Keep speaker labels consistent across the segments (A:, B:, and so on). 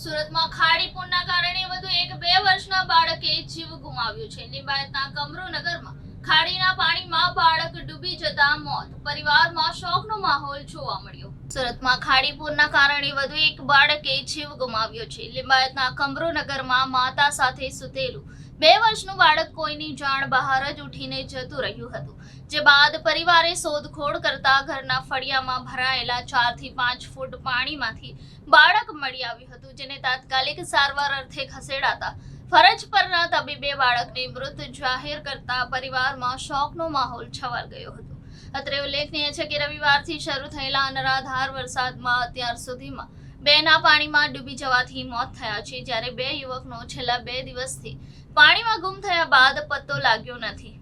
A: સુરતમાં ખાડી પૂરના કારણે વધુ એક 2 વર્ષના બાળકે જીવ ગુમાવ્યો છે। લિંબાયતના કમરૂનગરમાં ખાડીના પાણીમાં બાળક ડૂબી જતા મોત, પરિવારમાં શોકનો માહોલ જોવા મળ્યો। સુરતમાં ખાડી પૂરના કારણે વધુ એક બાળકે જીવ ગુમાવ્યો છે। લિંબાયતના કમરૂનગરમાં માતા સાથે સૂતેલું 2 વર્ષનું બાળક કોઈની જાણ બહાર જ ઉઠીને જતું રહ્યું હતું, જે બાદ પરિવારે શોધખોળ કરતા ઘરના ફળિયામાં ભરાયેલા 4 થી 5 ફૂટ પાણીમાંથી બાળક મળી આવ્યું હતું, જેને તાત્કાલિક સારવાર અર્થે ખસેડાતા ફરજ પરના તબીબે બાળકને મૃત જાહેર કરતા પરિવારમાં શોકનો માહોલ છવાઈ ગયો હતો। અત્રે ઉલ્લેખનીય છે કે રવિવારથી શરૂ થયેલા અનરાધાર વરસાદમાં અત્યાર સુધીમાં 2ના પાણીમાં ડૂબી જવાથી મોત થયા છે, જ્યારે 2 યુવકનો છેલ્લા 2 દિવસથી પાણીમાં ગુમ થયા બાદ પત્તો લાગ્યો નથી।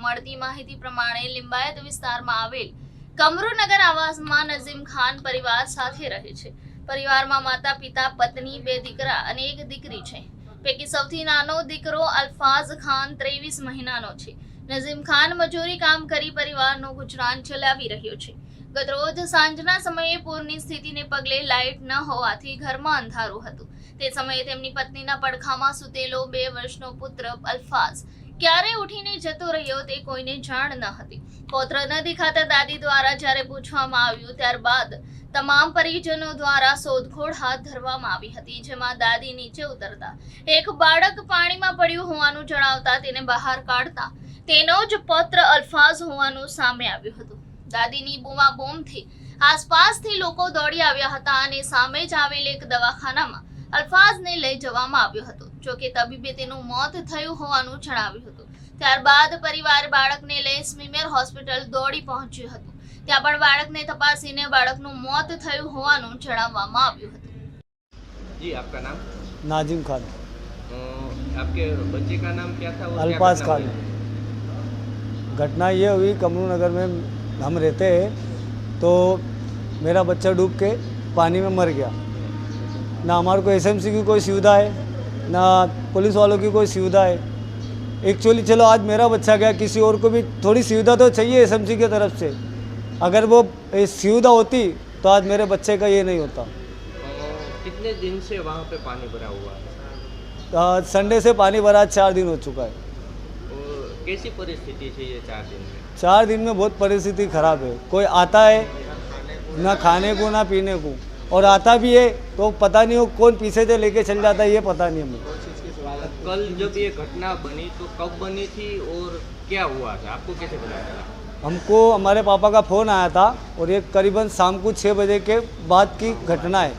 A: મળતી માહિતી પ્રમાણે લિંબાયત વિસ્તારમાં આવેલ કમરૂનગર આવાસમાં નઝીમ ખાન પરિવાર સાથે રહે છે। પરિવારમાં માતા, પિતા, પત્ની, 2 દીકરા અને 1 દીકરી છે। પૈકી સૌથી નાનો દીકરો અલ્ફાઝ ખાન 23 મહિનાનો છે। નઝીમ ખાન મજૂરી કામ કરી પરિવારનું ગુજરાન ચલાવી રહ્યો છે। ગતરોજ સાંજના સમયે પૂરની સ્થિતિને પગલે લાઇટ ન હોવાથી ઘરમાં અંધારું હતું। તે સમયે તેમની પત્નીના પડખામાં સૂતેલો 2 વર્ષનો પુત્ર અલ્ફાઝ ક્યારે ઉઠીને જતો રહ્યો તે કોઈને જાણ ન હતી। પૌત્ર ન દેખાતા દાદી દ્વારા જ્યારે પૂછવામાં આવ્યું, ત્યારબાદ તમામ પરિજનો દ્વારા શોધખોળ હાથ ધરવામાં આવી હતી, જેમાં દાદી નીચે ઉતરતા એક બાળક પાણીમાં પડ્યું હોવાનું જણાવતા તેને બહાર કાઢતા તેનો જ પુત્ર અલ્ફાઝ હોવાનું સામે આવ્યું હતું। દાદીની બૂમાબૂમથી આસપાસથી લોકો દોડી આવ્યા હતા અને સામે જ આવેલ એક દવાખાનામાં અલ્ફાઝને લઈ જવામાં આવ્યો હતો, જોકે તબીબે તેનું મોત થયું હોવાનું જણાવ્યું હતું। ત્યારબાદ પરિવાર બાળકને લઈ સ્મીમેર હોસ્પિટલ દોડી પહોંચ્યું હતું। ત્યાં પણ બાળકને તપાસીને બાળકનું મોત થયું હોવાનું જણાવવામાં આવ્યું હતું।
B: जी, आपका नाम?
C: नाजिम खान।
B: आपके बच्चे का नाम क्या था?
C: अल्फाज खान। घटना ये हुई, कमरूनगर में हम रहते हैं, तो मेरा बच्चा डूब के पानी में मर गया। ना हमारे को एसएमसी की कोई सुविधा है, ना पुलिस वालों की कोई सुविधा है। एक्चुअली चलो आज मेरा बच्चा गया, किसी और को भी थोड़ी सुविधा तो चाहिए एसएमसी की तरफ से। अगर वो सुविधा होती तो आज मेरे बच्चे का ये नहीं होता।
B: कितने दिन से वहाँ पे पानी भरा हुआ है?
C: संडे से पानी भरा 4 दिन हो चुका है।
B: और कैसी परिस्थिति है ये 4 दिन में?
C: 4 दिन में बहुत परिस्थिति खराब है। कोई आता है ना खाने को ना पीने को, और आता भी है तो पता नहीं हो कौन पीछे से लेके चल जाता है, ये पता नहीं हमें।
B: कल जब ये घटना बनी तो कब बनी थी और क्या हुआ था, आपको कैसे पता चला?
C: हमको हमारे पापा का फ़ोन आया था और ये करीबन शाम को 6 बजे के बाद की घटना है,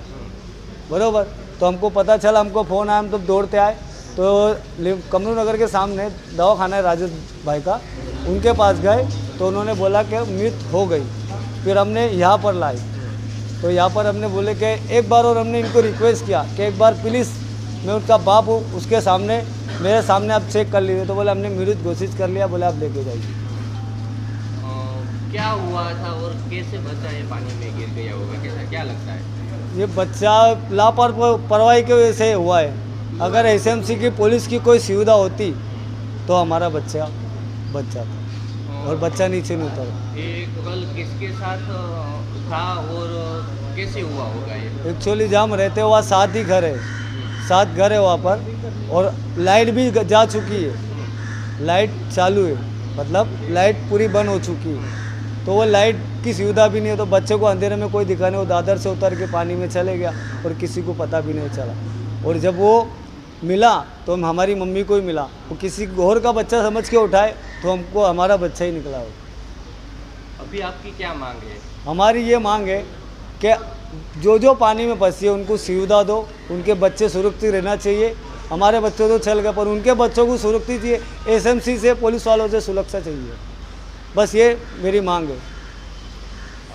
C: बरोबर। तो हमको पता चला, हमको फ़ोन आया, हम तो दौड़ते आए, तो कमरूनगर के सामने दवाखाना है राजेश भाई का, उनके पास गए तो उन्होंने बोला कि मृत हो गई। फिर हमने यहाँ पर लाए, तो यहाँ पर हमने बोले कि एक बार और हमने इनको रिक्वेस्ट किया कि एक बार प्लीज़, मैं उनका बाप हूँ, उसके सामने मेरे सामने आप चेक कर लीजिए। तो बोले हमने मृत घोषित कर लिया, बोले आप लेके जाइए।
B: क्या हुआ था और कैसे बच्चा ये पानी में गिर गया होगा, कैसा क्या लगता है?
C: ये बच्चा लापरवाही की वजह से हुआ है। अगर एसएमसी की पुलिस की कोई सुविधा होती तो हमारा बच्चा बच जाता, और बच्चा नीचे नहीं उतरा।
B: ये कल किसके साथ था और कैसे हुआ होगा ये?
C: एक्चुअली जहाँ हम रहते हैं वहाँ 7 ही घर है, 7 घर है वहाँ पर, और लाइट भी जा चुकी है, लाइट चालू है, मतलब लाइट पूरी बंद हो चुकी है। तो वो लाइट की सुविधा भी नहीं है, तो बच्चे को अंधेरे में कोई दिखा नहीं, वो दादर से उतर के पानी में चले गया और किसी को पता भी नहीं चला। और जब वो मिला तो हमारी मम्मी को ही मिला, वो किसी और का बच्चा समझ के उठाए तो हमको हमारा बच्चा ही निकला हो।
B: अभी आपकी क्या मांग है?
C: हमारी ये मांग है कि जो जो पानी में फंसी है उनको सुविधा दो, उनके बच्चे सुरक्षित रहना चाहिए। हमारे बच्चे तो चल गए, पर उनके बच्चों को सुरक्षित चाहिए, एसएमसी से पुलिस वालों से सुरक्षा चाहिए। बस ये मेरी मांग है।